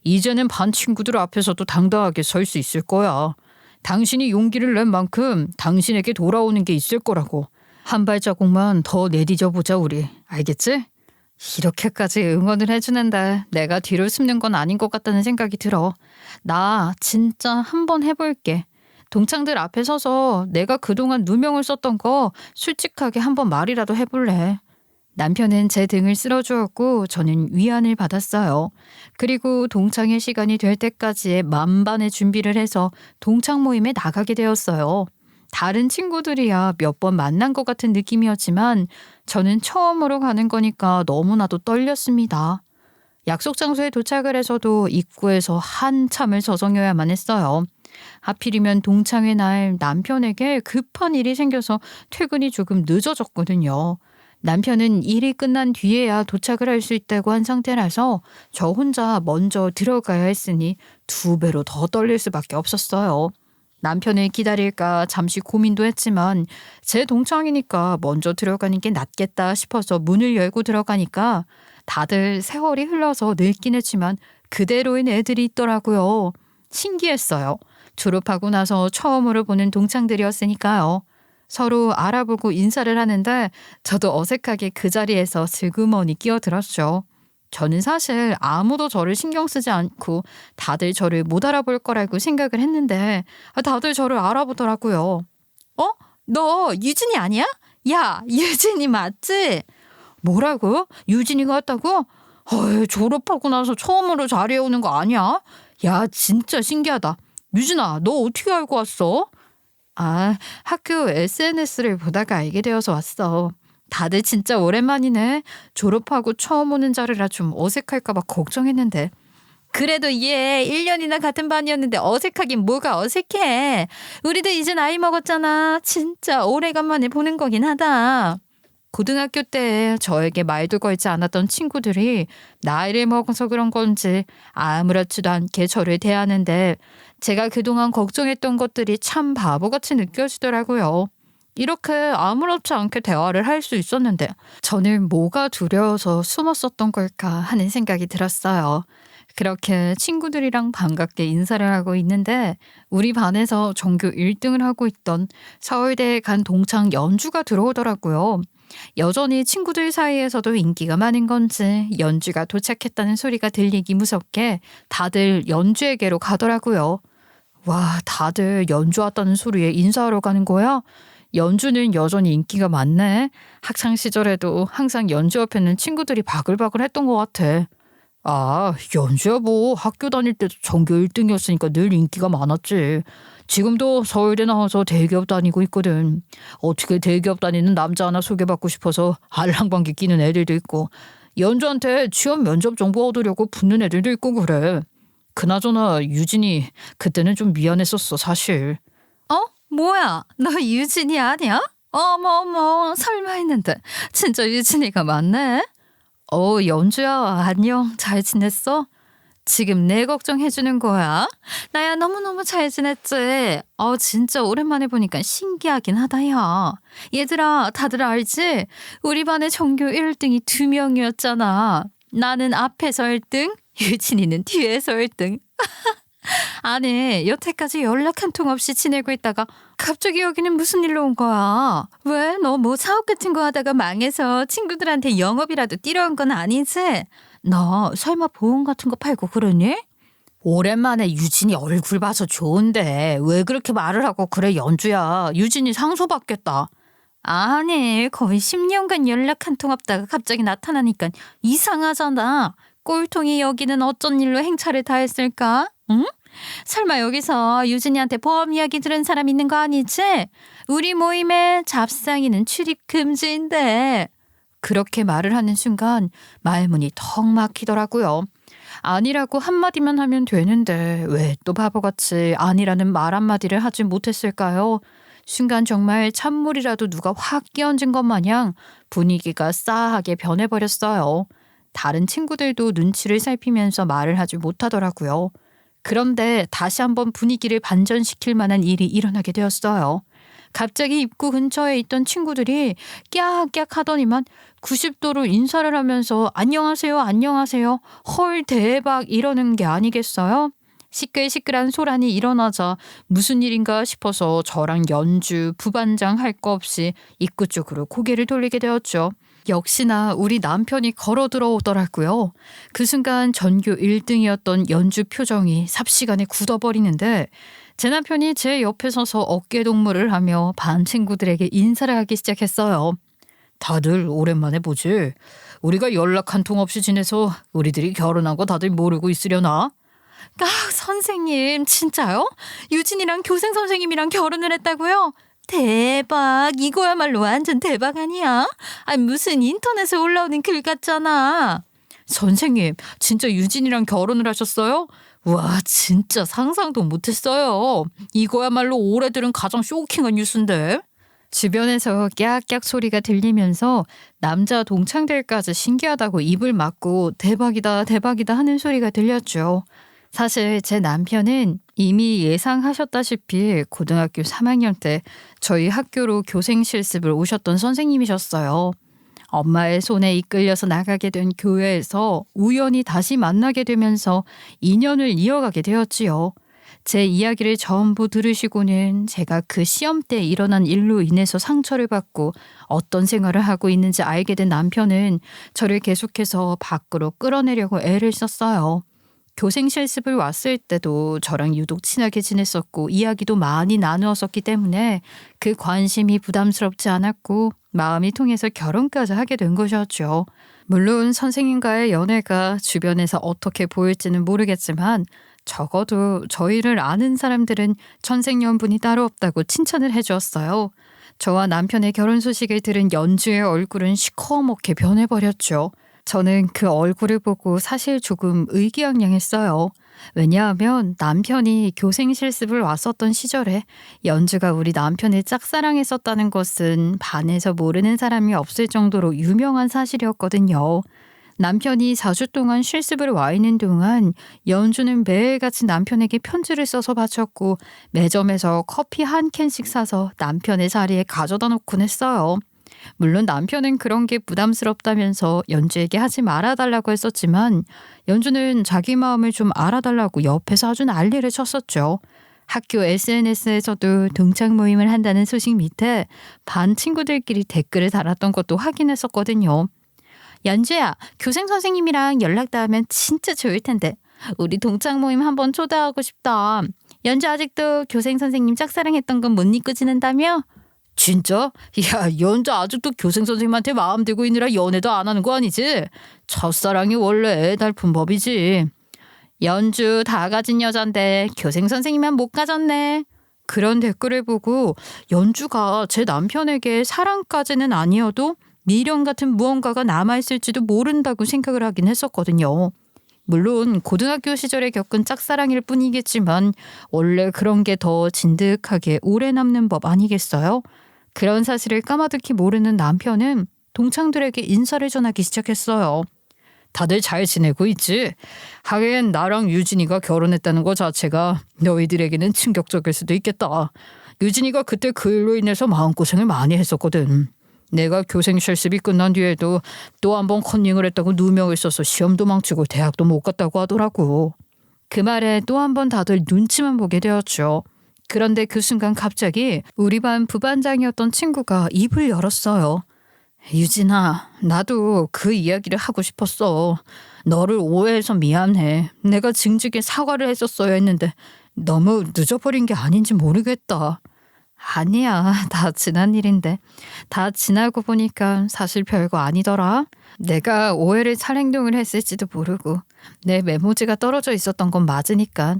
이제는 반 친구들 앞에서도 당당하게 설 수 있을 거야. 당신이 용기를 낸 만큼 당신에게 돌아오는 게 있을 거라고. 한 발자국만 더 내디뎌 보자 우리. 알겠지? 이렇게까지 응원을 해주는데 내가 뒤를 숨는 건 아닌 것 같다는 생각이 들어. 나 진짜 한번 해볼게. 동창들 앞에 서서 내가 그동안 누명을 썼던 거 솔직하게 한번 말이라도 해볼래. 남편은 제 등을 쓸어주었고 저는 위안을 받았어요. 그리고 동창회 시간이 될 때까지의 만반의 준비를 해서 동창 모임에 나가게 되었어요. 다른 친구들이야 몇 번 만난 것 같은 느낌이었지만 저는 처음으로 가는 거니까 너무나도 떨렸습니다. 약속 장소에 도착을 해서도 입구에서 한참을 서성여야만 했어요. 하필이면 동창회 날 남편에게 급한 일이 생겨서 퇴근이 조금 늦어졌거든요. 남편은 일이 끝난 뒤에야 도착을 할 수 있다고 한 상태라서 저 혼자 먼저 들어가야 했으니 2배로 더 떨릴 수밖에 없었어요. 남편을 기다릴까 잠시 고민도 했지만 제 동창이니까 먼저 들어가는 게 낫겠다 싶어서 문을 열고 들어가니까 다들 세월이 흘러서 늙긴 했지만 그대로인 애들이 있더라고요. 신기했어요. 졸업하고 나서 처음으로 보는 동창들이었으니까요. 서로 알아보고 인사를 하는데 저도 어색하게 그 자리에서 슬그머니 끼어들었죠. 저는 사실 아무도 저를 신경 쓰지 않고 다들 저를 못 알아볼 거라고 생각을 했는데 다들 저를 알아보더라고요. 어? 너 유진이 아니야? 야, 유진이 맞지? 뭐라고? 유진이가 왔다고? 졸업하고 나서 처음으로 자리에 오는 거 아니야? 야, 진짜 신기하다. 유진아, 너 어떻게 알고 왔어? 학교 SNS를 보다가 알게 되어서 왔어. 다들 진짜 오랜만이네. 졸업하고 처음 오는 자리라 좀 어색할까 봐 걱정했는데. 그래도 얘 1년이나 같은 반이었는데 어색하긴 뭐가 어색해. 우리도 이제 나이 먹었잖아. 진짜 오래간만에 보는 거긴 하다. 고등학교 때 저에게 말도 걸지 않았던 친구들이 나이를 먹어서 그런 건지 아무렇지도 않게 저를 대하는데 제가 그동안 걱정했던 것들이 참 바보같이 느껴지더라고요. 이렇게 아무렇지 않게 대화를 할 수 있었는데 저는 뭐가 두려워서 숨었었던 걸까 하는 생각이 들었어요. 그렇게 친구들이랑 반갑게 인사를 하고 있는데 우리 반에서 전교 1등을 하고 있던 서울대에 간 동창 연주가 들어오더라고요. 여전히 친구들 사이에서도 인기가 많은 건지 연주가 도착했다는 소리가 들리기 무섭게 다들 연주에게로 가더라고요. 와, 다들 연주 왔다는 소리에 인사하러 가는 거야? 연주는 여전히 인기가 많네. 학창 시절에도 항상 연주 옆에는 친구들이 바글바글 했던 것 같아. 연주야 뭐 학교 다닐 때도 전교 1등이었으니까 늘 인기가 많았지. 지금도 서울대 나와서 대기업 다니고 있거든. 어떻게 대기업 다니는 남자 하나 소개받고 싶어서 알랑방귀 끼는 애들도 있고 연주한테 취업 면접 정보 얻으려고 붙는 애들도 있고 그래. 그나저나 유진이 그때는 좀 미안했었어 사실. 뭐야? 너 유진이 아니야? 어머 설마 했는데 진짜 유진이가 맞네? 연주야 안녕 잘 지냈어? 지금 내 걱정해주는 거야? 나야 너무너무 잘 지냈지? 진짜 오랜만에 보니까 신기하긴 하다 야. 얘들아 다들 알지? 우리 반에 전교 1등이 2명이었잖아. 나는 앞에서 1등, 유진이는 뒤에서 1등. 아니 여태까지 연락 한 통 없이 지내고 있다가 갑자기 여기는 무슨 일로 온 거야? 왜? 너 뭐 사업 같은 거 하다가 망해서 친구들한테 영업이라도 뛰러 온 건 아니지? 너 설마 보험 같은 거 팔고 그러니? 오랜만에 유진이 얼굴 봐서 좋은데 왜 그렇게 말을 하고 그래 연주야. 유진이 상처받겠다. 아니 거의 10년간 연락 한 통 없다가 갑자기 나타나니까 이상하잖아. 꼴통이 여기는 어쩐 일로 행차를 다 했을까? 응? 설마 여기서 유진이한테 보험 이야기 들은 사람 있는 거 아니지? 우리 모임에 잡상이는 출입 금지인데. 그렇게 말을 하는 순간 말문이 턱 막히더라고요. 아니라고 한마디만 하면 되는데 왜 또 바보같이 아니라는 말 한마디를 하지 못했을까요? 순간 정말 찬물이라도 누가 확 끼얹은 것 마냥 분위기가 싸하게 변해버렸어요. 다른 친구들도 눈치를 살피면서 말을 하지 못하더라고요. 그런데 다시 한번 분위기를 반전시킬 만한 일이 일어나게 되었어요. 갑자기 입구 근처에 있던 친구들이 깨악깨악 하더니만 90도로 인사를 하면서 안녕하세요, 안녕하세요, 헐 대박 이러는 게 아니겠어요? 시끌시끌한 소란이 일어나자 무슨 일인가 싶어서 저랑 연주, 부반장 할 거 없이 입구 쪽으로 고개를 돌리게 되었죠. 역시나 우리 남편이 걸어 들어오더라고요. 그 순간 전교 1등이었던 연주 표정이 삽시간에 굳어버리는데 제 남편이 제 옆에 서서 어깨동무를 하며 반 친구들에게 인사를 하기 시작했어요. 다들 오랜만에 보지? 우리가 연락 한 통 없이 지내서 우리들이 결혼한 거 다들 모르고 있으려나? 아, 선생님 진짜요? 유진이랑 교생 선생님이랑 결혼을 했다고요? 대박, 이거야말로 완전 대박 아니야? 아니 무슨 인터넷에 올라오는 글 같잖아. 선생님 진짜 유진이랑 결혼을 하셨어요? 와 진짜 상상도 못했어요. 이거야말로 올해 들은 가장 쇼킹한 뉴스인데. 주변에서 깨악깨악 소리가 들리면서 남자 동창들까지 신기하다고 입을 막고 대박이다 대박이다 하는 소리가 들렸죠. 사실 제 남편은 이미 예상하셨다시피 고등학교 3학년 때 저희 학교로 교생 실습을 오셨던 선생님이셨어요. 엄마의 손에 이끌려서 나가게 된 교회에서 우연히 다시 만나게 되면서 인연을 이어가게 되었지요. 제 이야기를 전부 들으시고는 제가 그 시험 때 일어난 일로 인해서 상처를 받고 어떤 생활을 하고 있는지 알게 된 남편은 저를 계속해서 밖으로 끌어내려고 애를 썼어요. 교생 실습을 왔을 때도 저랑 유독 친하게 지냈었고 이야기도 많이 나누었었기 때문에 그 관심이 부담스럽지 않았고 마음이 통해서 결혼까지 하게 된 것이었죠. 물론 선생님과의 연애가 주변에서 어떻게 보일지는 모르겠지만 적어도 저희를 아는 사람들은 천생연분이 따로 없다고 칭찬을 해주었어요. 저와 남편의 결혼 소식을 들은 연주의 얼굴은 시커멓게 변해버렸죠. 저는 그 얼굴을 보고 사실 조금 의기양양했어요. 왜냐하면 남편이 교생 실습을 왔었던 시절에 연주가 우리 남편을 짝사랑했었다는 것은 반에서 모르는 사람이 없을 정도로 유명한 사실이었거든요. 남편이 4주 동안 실습을 와 있는 동안 연주는 매일같이 남편에게 편지를 써서 바쳤고 매점에서 커피 한 캔씩 사서 남편의 자리에 가져다 놓곤 했어요. 물론 남편은 그런 게 부담스럽다면서 연주에게 하지 말아달라고 했었지만 연주는 자기 마음을 좀 알아달라고 옆에서 아주 난리를 쳤었죠. 학교 SNS에서도 동창 모임을 한다는 소식 밑에 반 친구들끼리 댓글을 달았던 것도 확인했었거든요. 연주야, 교생 선생님이랑 연락 닿으면 진짜 좋을 텐데 우리 동창 모임 한번 초대하고 싶다. 연주 아직도 교생 선생님 짝사랑했던 건 못 잊고 지낸다며? 진짜? 야, 연주 아직도 교생 선생님한테 마음 들고 있느라 연애도 안 하는 거 아니지? 첫사랑이 원래 애달픈 법이지. 연주 다 가진 여잔데 교생 선생님만 못 가졌네. 그런 댓글을 보고 연주가 제 남편에게 사랑까지는 아니어도 미련 같은 무언가가 남아있을지도 모른다고 생각을 하긴 했었거든요. 물론 고등학교 시절에 겪은 짝사랑일 뿐이겠지만 원래 그런 게 더 진득하게 오래 남는 법 아니겠어요? 그런 사실을 까마득히 모르는 남편은 동창들에게 인사를 전하기 시작했어요. 다들 잘 지내고 있지? 하긴 나랑 유진이가 결혼했다는 것 자체가 너희들에게는 충격적일 수도 있겠다. 유진이가 그때 그 일로 인해서 마음고생을 많이 했었거든. 내가 교생 실습이 끝난 뒤에도 또 한 번 컨닝을 했다고 누명을 써서 시험도 망치고 대학도 못 갔다고 하더라고. 그 말에 또 한 번 다들 눈치만 보게 되었죠. 그런데 그 순간 갑자기 우리 반 부반장이었던 친구가 입을 열었어요. 유진아, 나도 그 이야기를 하고 싶었어. 너를 오해해서 미안해. 내가 징직에 사과를 했었어야 했는데 너무 늦어버린 게 아닌지 모르겠다. 아니야, 다 지난 일인데. 다 지나고 보니까 사실 별거 아니더라. 내가 오해를 살 행동을 했을지도 모르고 내 메모지가 떨어져 있었던 건 맞으니까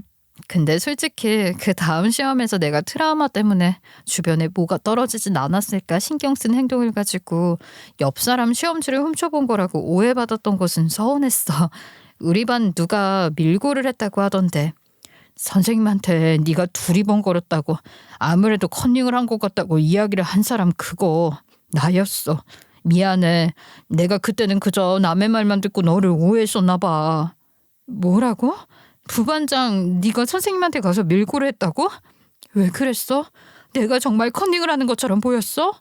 근데 솔직히 그 다음 시험에서 내가 트라우마 때문에 주변에 뭐가 떨어지진 않았을까 신경 쓴 행동을 가지고 옆 사람 시험지를 훔쳐본 거라고 오해받았던 것은 서운했어. 우리 반 누가 밀고를 했다고 하던데 선생님한테 네가 두리번거렸다고 아무래도 컨닝을 한 것 같다고 이야기를 한 사람 그거 나였어. 미안해. 내가 그때는 그저 남의 말만 듣고 너를 오해했었나 봐. 뭐라고? 부반장 네가 선생님한테 가서 밀고를 했다고? 왜 그랬어? 내가 정말 컨닝을 하는 것처럼 보였어?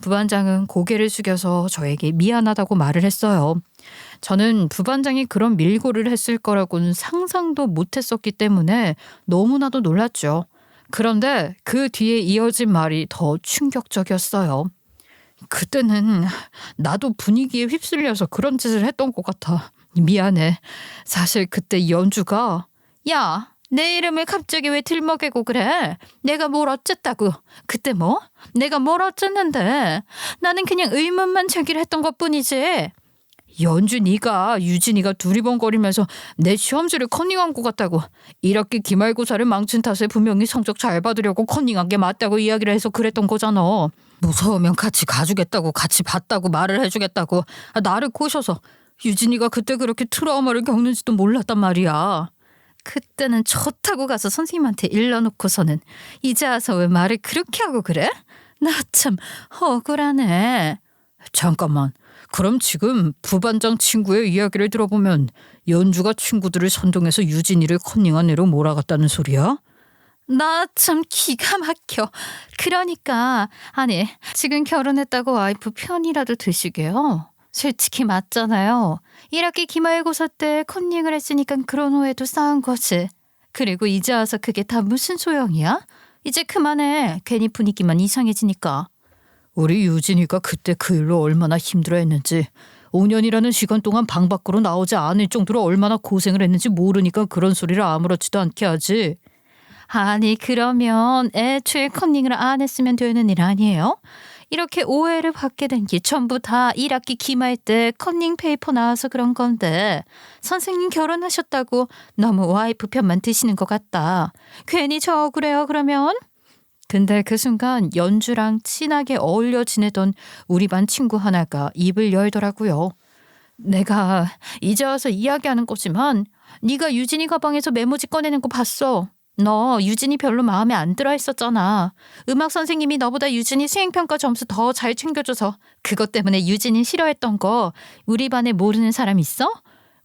부반장은 고개를 숙여서 저에게 미안하다고 말을 했어요. 저는 부반장이 그런 밀고를 했을 거라고는 상상도 못했었기 때문에 너무나도 놀랐죠. 그런데 그 뒤에 이어진 말이 더 충격적이었어요. 그때는 나도 분위기에 휩쓸려서 그런 짓을 했던 것 같아. 미안해. 사실 그때 연주가 야, 내 이름을 갑자기 왜 들먹이고 그래? 내가 뭘 어쨌다고? 그때 뭐? 내가 뭘 어쨌는데? 나는 그냥 의문만 제기를 했던 것뿐이지. 연주 네가 유진이가 두리번거리면서 내 시험지를 컨닝한 것 같다고 1학기 기말고사를 망친 탓에 분명히 성적 잘 받으려고 컨닝한 게 맞다고 이야기를 해서 그랬던 거잖아. 무서우면 같이 가주겠다고 같이 봤다고 말을 해주겠다고 나를 꼬셔서 유진이가 그때 그렇게 트라우마를 겪는지도 몰랐단 말이야. 그때는 좋다고 가서 선생님한테 일러놓고서는 이제 와서 왜 말을 그렇게 하고 그래? 나 참 억울하네. 잠깐만. 그럼 지금 부반장 친구의 이야기를 들어보면 연주가 친구들을 선동해서 유진이를 컨닝한 애로 몰아갔다는 소리야? 나 참 기가 막혀. 그러니까 아니 지금 결혼했다고 와이프 편이라도 드시게요. 솔직히 맞잖아요. 1학기 기말고사 때 컨닝을 했으니까 그런 오해도 쌓은 거지. 그리고 이제 와서 그게 다 무슨 소용이야? 이제 그만해. 괜히 분위기만 이상해지니까. 우리 유진이가 그때 그 일로 얼마나 힘들어했는지 5년이라는 시간 동안 방 밖으로 나오지 않을 정도로 얼마나 고생을 했는지 모르니까 그런 소리를 아무렇지도 않게 하지. 아니 그러면 애초에 컨닝을 안 했으면 되는 일 아니에요? 이렇게 오해를 받게 된 게 전부 다 1학기 기말 때 컨닝 페이퍼 나와서 그런 건데 선생님 결혼하셨다고 너무 와이프 편만 드시는 것 같다. 괜히 저 억울해요 그러면? 근데 그 순간 연주랑 친하게 어울려 지내던 우리 반 친구 하나가 입을 열더라고요. 내가 이제 와서 이야기하는 거지만 네가 유진이 가방에서 메모지 꺼내는 거 봤어. 너 유진이 별로 마음에 안 들어 했었잖아. 음악 선생님이 너보다 유진이 수행평가 점수 더 잘 챙겨줘서 그것 때문에 유진이 싫어했던 거 우리 반에 모르는 사람 있어?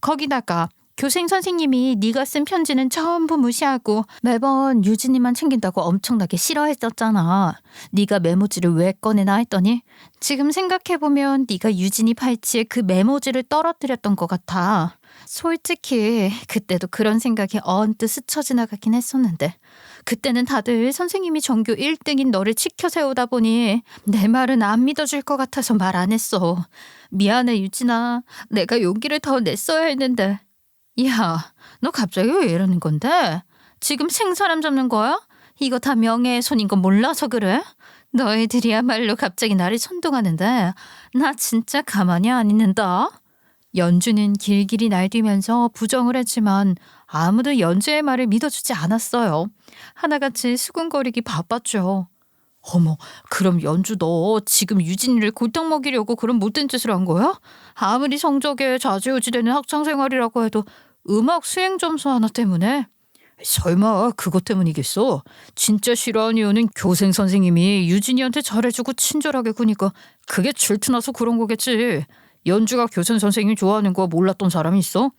거기다가 교생 선생님이 네가 쓴 편지는 전부 무시하고 매번 유진이만 챙긴다고 엄청나게 싫어했었잖아. 네가 메모지를 왜 꺼내나 했더니 지금 생각해보면 네가 유진이 팔찌에 그 메모지를 떨어뜨렸던 것 같아. 솔직히 그때도 그런 생각이 언뜻 스쳐 지나가긴 했었는데 그때는 다들 선생님이 전교 1등인 너를 치켜 세우다 보니 내 말은 안 믿어줄 것 같아서 말 안 했어. 미안해 유진아. 내가 용기를 더 냈어야 했는데. 야, 너 갑자기 왜 이러는 건데? 지금 생사람 잡는 거야? 이거 다 명예훼손인 거 몰라서 그래? 너희들이야말로 갑자기 나를 선동하는데 나 진짜 가만히 안 있는다. 연주는 길길이 날뛰면서 부정을 했지만 아무도 연주의 말을 믿어주지 않았어요. 하나같이 수군거리기 바빴죠. 어머, 그럼 연주 너 지금 유진이를 골탕 먹이려고 그런 못된 짓을 한 거야? 아무리 성적에 좌지우지되는 학창생활이라고 해도 음악 수행 점수 하나 때문에? 설마 그것 때문이겠어? 진짜 싫어하는 이유는 교생 선생님이 유진이한테 잘해주고 친절하게 구니까 그게 질투나서 그런 거겠지. 연주가 교생 선생님이 좋아하는 거 몰랐던 사람이 있어?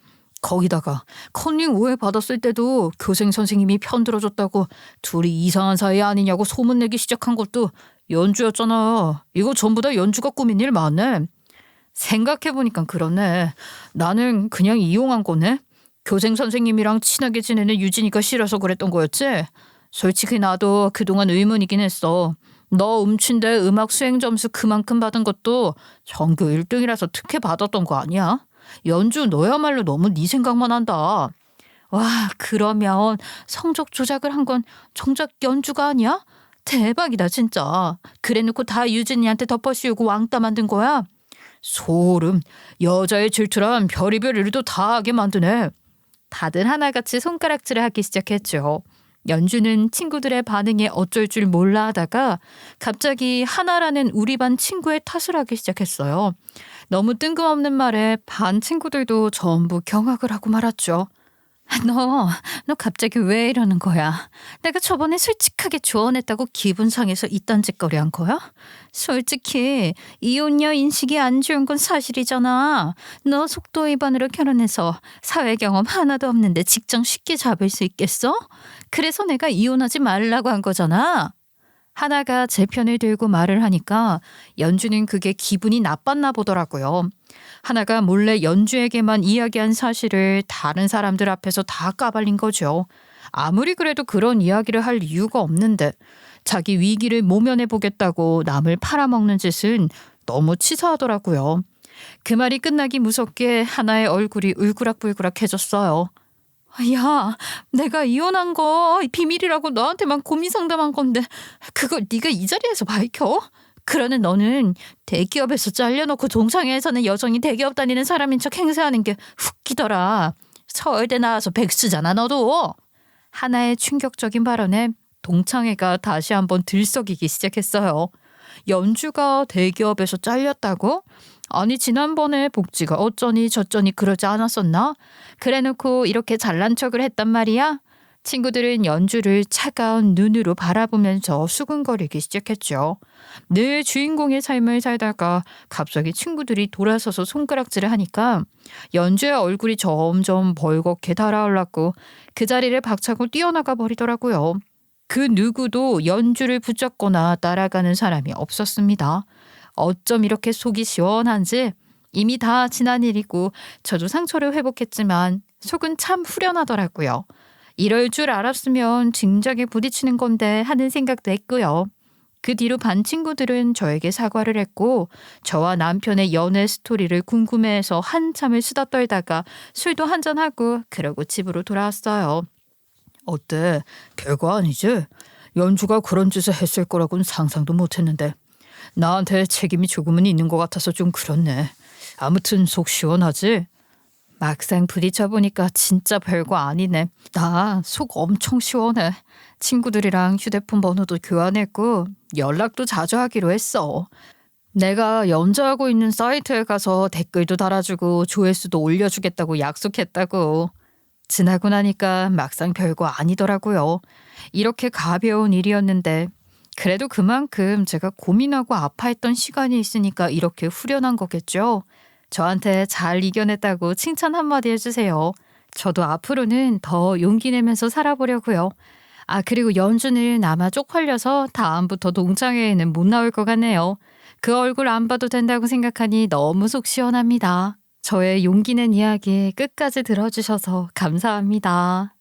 거기다가 컨닝 오해 받았을 때도 교생 선생님이 편들어줬다고 둘이 이상한 사이 아니냐고 소문내기 시작한 것도 연주였잖아. 이거 전부 다 연주가 꾸민 일 맞네. 생각해보니까 그러네. 나는 그냥 이용한 거네. 교생 선생님이랑 친하게 지내는 유진이가 싫어서 그랬던 거였지. 솔직히 나도 그동안 의문이긴 했어. 너 음치인데 음악 수행 점수 그만큼 받은 것도 전교 1등이라서 특혜 받았던 거 아니야? 연주 너야말로 너무 네 생각만 한다. 와, 그러면 성적 조작을 한 건 정작 연주가 아니야? 대박이다 진짜. 그래놓고 다 유진이한테 덮어씌우고 왕따 만든 거야? 소름. 여자의 질투란 별의별 일도 다 하게 만드네. 다들 하나같이 손가락질을 하기 시작했죠. 연주는 친구들의 반응에 어쩔 줄 몰라 하다가 갑자기 하나라는 우리 반 친구의 탓을 하기 시작했어요. 너무 뜬금없는 말에 반 친구들도 전부 경악을 하고 말았죠. 너 갑자기 왜 이러는 거야? 내가 저번에 솔직하게 조언했다고 기분 상해서 이딴 짓거리 한 거야? 솔직히 이혼녀 인식이 안 좋은 건 사실이잖아. 너 속도 위반으로 결혼해서 사회 경험 하나도 없는데 직장 쉽게 잡을 수 있겠어? 그래서 내가 이혼하지 말라고 한 거잖아. 하나가 제 편을 들고 말을 하니까 연주는 그게 기분이 나빴나 보더라고요. 하나가 몰래 연주에게만 이야기한 사실을 다른 사람들 앞에서 다 까발린 거죠. 아무리 그래도 그런 이야기를 할 이유가 없는데 자기 위기를 모면해 보겠다고 남을 팔아먹는 짓은 너무 치사하더라고요. 그 말이 끝나기 무섭게 하나의 얼굴이 울그락불그락해졌어요. 야, 내가 이혼한 거 비밀이라고 너한테만 고민 상담한 건데 그걸 네가 이 자리에서 밝혀? 그러는 너는 대기업에서 잘려놓고 동창회에서는 여전히 대기업 다니는 사람인 척 행세하는 게 웃기더라. 서울대 나와서 백수잖아 너도. 하나의 충격적인 발언에 동창회가 다시 한번 들썩이기 시작했어요. 연주가 대기업에서 잘렸다고? 아니 지난번에 복지가 어쩌니 저쩌니 그러지 않았었나? 그래놓고 이렇게 잘난 척을 했단 말이야? 친구들은 연주를 차가운 눈으로 바라보면서 수근거리기 시작했죠. 늘 주인공의 삶을 살다가 갑자기 친구들이 돌아서서 손가락질을 하니까 연주의 얼굴이 점점 벌겋게 달아올랐고 그 자리를 박차고 뛰어나가 버리더라고요. 그 누구도 연주를 붙잡거나 따라가는 사람이 없었습니다. 어쩜 이렇게 속이 시원한지. 이미 다 지난 일이고 저도 상처를 회복했지만 속은 참 후련하더라고요. 이럴 줄 알았으면 진작에 부딪히는 건데 하는 생각도 했고요. 그 뒤로 반 친구들은 저에게 사과를 했고 저와 남편의 연애 스토리를 궁금해해서 한참을 수다 떨다가 술도 한잔하고 그러고 집으로 돌아왔어요. 어때? 별거 아니지? 연주가 그런 짓을 했을 거라고는 상상도 못했는데 나한테 책임이 조금은 있는 것 같아서 좀 그렇네. 아무튼 속 시원하지? 막상 부딪혀보니까 진짜 별거 아니네. 나 속 엄청 시원해. 친구들이랑 휴대폰 번호도 교환했고 연락도 자주 하기로 했어. 내가 연주하고 있는 사이트에 가서 댓글도 달아주고 조회수도 올려주겠다고 약속했다고. 지나고 나니까 막상 별거 아니더라고요. 이렇게 가벼운 일이었는데 그래도 그만큼 제가 고민하고 아파했던 시간이 있으니까 이렇게 후련한 거겠죠. 저한테 잘 이겨냈다고 칭찬 한마디 해주세요. 저도 앞으로는 더 용기 내면서 살아보려고요. 아, 그리고 연주는 아마 쪽팔려서 다음부터 동창회에는 못 나올 것 같네요. 그 얼굴 안 봐도 된다고 생각하니 너무 속 시원합니다. 저의 용기 낸 이야기 끝까지 들어주셔서 감사합니다.